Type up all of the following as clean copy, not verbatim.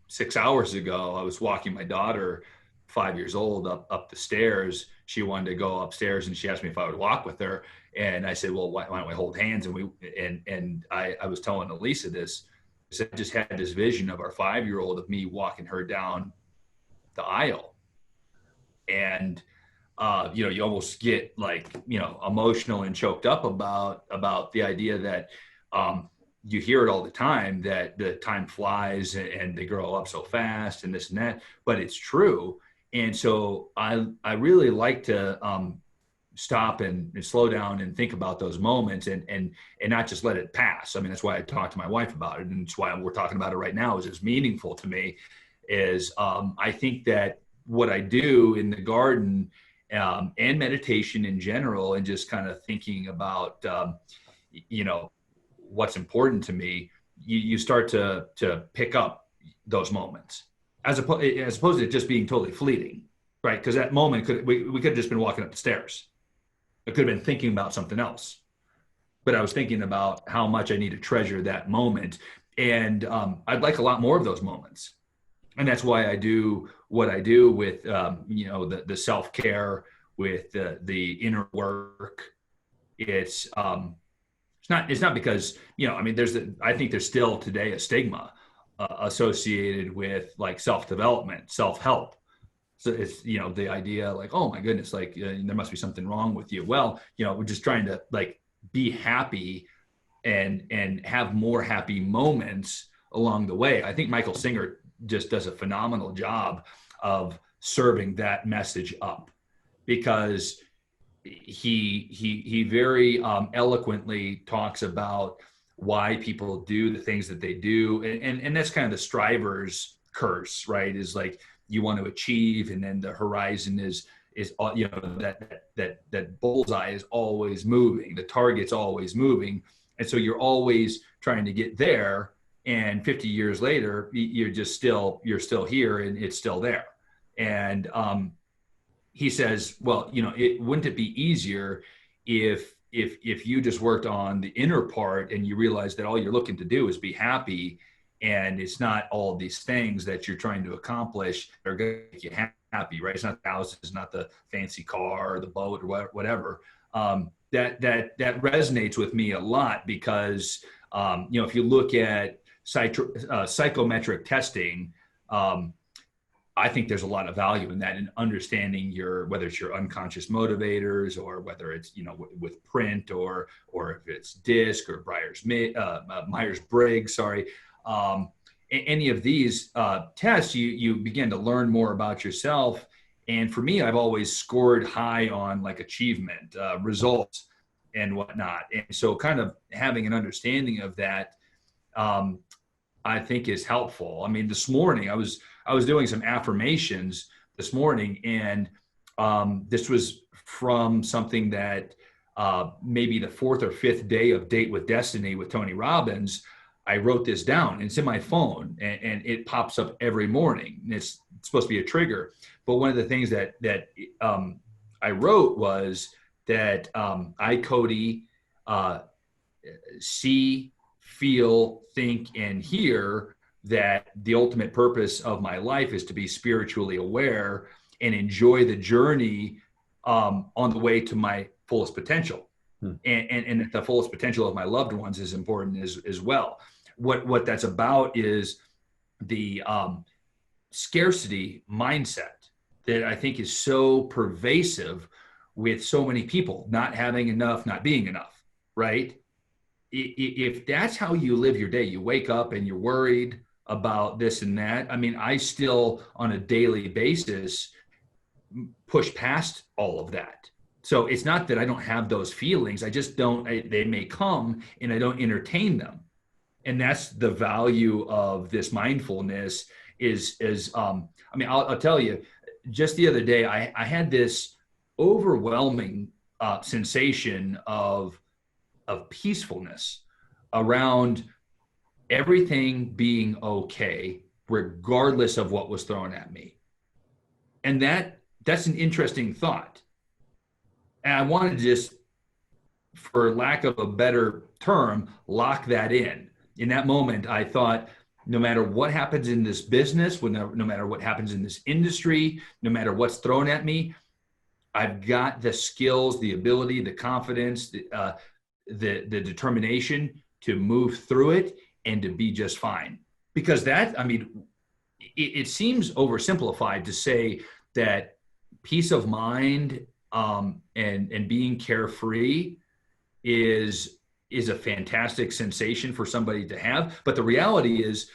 6 hours ago, I was walking my daughter, 5 years old, up the stairs. She wanted to go upstairs, and she asked me if I would walk with her. And I said, well, why don't we hold hands? And I was telling Elisa this. I just had this vision of our 5-year-old, of me walking her down the aisle. And you almost get like, emotional and choked up about the idea that you hear it all the time, that the time flies and they grow up so fast and this and that, but it's true. And so I really like to stop and slow down and think about those moments and not just let it pass. I mean, that's why I talked to my wife about it, and it's why we're talking about it right now. Is it's meaningful to me. Is I think that what I do in the garden and meditation in general, and just kind of thinking about what's important to me, you start to pick up those moments as opposed to just being totally fleeting, right? Because that moment we could have just been walking up the stairs. I could have been thinking about something else, but I was thinking about how much I need to treasure that moment. And I'd like a lot more of those moments. And that's why I do what I do with, the self-care, with the inner work. It's not because, I think there's still today a stigma associated with like self-development, self-help. So it's, the idea like, oh my goodness, like there must be something wrong with you. Well, we're just trying to like be happy and have more happy moments along the way. I think Michael Singer just does a phenomenal job of serving that message up, because he very eloquently talks about why people do the things that they do. And that's kind of the striver's curse, right? Is like, you want to achieve, and then the horizon is that bullseye is always moving, the target's always moving, and so you're always trying to get there. And 50 years later, you're still here, and it's still there. And he says, well, wouldn't it be easier if you just worked on the inner part, and you realize that all you're looking to do is be happy, and it's not all these things that you're trying to accomplish that are going to make you happy, right? It's not the house, it's not the fancy car or the boat or whatever. That resonates with me a lot, because if you look at psychometric testing, I think there's a lot of value in that, in understanding whether it's your unconscious motivators, or whether it's, with print, or if it's DISC or Myers-Briggs, sorry. Any of these tests, you begin to learn more about yourself. And for me, I've always scored high on like achievement, results and whatnot. And so kind of having an understanding of that, I think is helpful. I mean, this morning I was doing some affirmations this morning, and this was from something that maybe the 4th or 5th day of Date with Destiny with Tony Robbins. I wrote this down, and it's in my phone, and it pops up every morning. And it's supposed to be a trigger. But one of the things that I wrote was that I, Cody, see, feel, think, and hear that the ultimate purpose of my life is to be spiritually aware and enjoy the journey on the way to my fullest potential. And the fullest potential of my loved ones is important as well. What that's about is the scarcity mindset that I think is so pervasive with so many people, not having enough, not being enough, right? If that's how you live your day, you wake up and you're worried about this and that. I mean, I still on a daily basis push past all of that. So it's not that I don't have those feelings. I just don't, they may come and I don't entertain them. And that's the value of this mindfulness I'll tell you, just the other day, I had this overwhelming sensation of peacefulness around everything being okay, regardless of what was thrown at me. And that's an interesting thought. And I wanted to just, for lack of a better term, lock that in. In that moment, I thought, no matter what happens in this business, no matter what happens in this industry, no matter what's thrown at me, I've got the skills, the ability, the confidence, the determination to move through it and to be just fine. Because that, I mean, it seems oversimplified to say that peace of mind and being carefree is a fantastic sensation for somebody to have. But the reality is,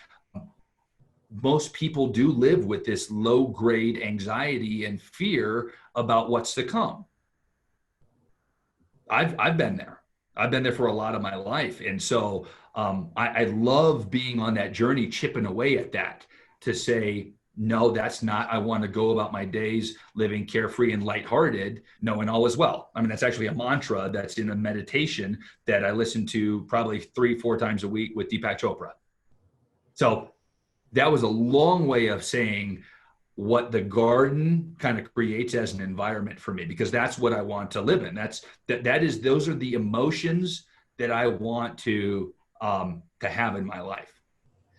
most people do live with this low grade anxiety and fear about what's to come. I've been there. I've been there for a lot of my life. And so I love being on that journey, chipping away at that to say, no, that's not, I want to go about my days living carefree and lighthearted, knowing all is well. I mean, that's actually a mantra that's in a meditation that I listen to probably 3-4 times a week with Deepak Chopra. So that was a long way of saying what the garden kind of creates as an environment for me, because that's what I want to live in. Those are the emotions that I want to have in my life.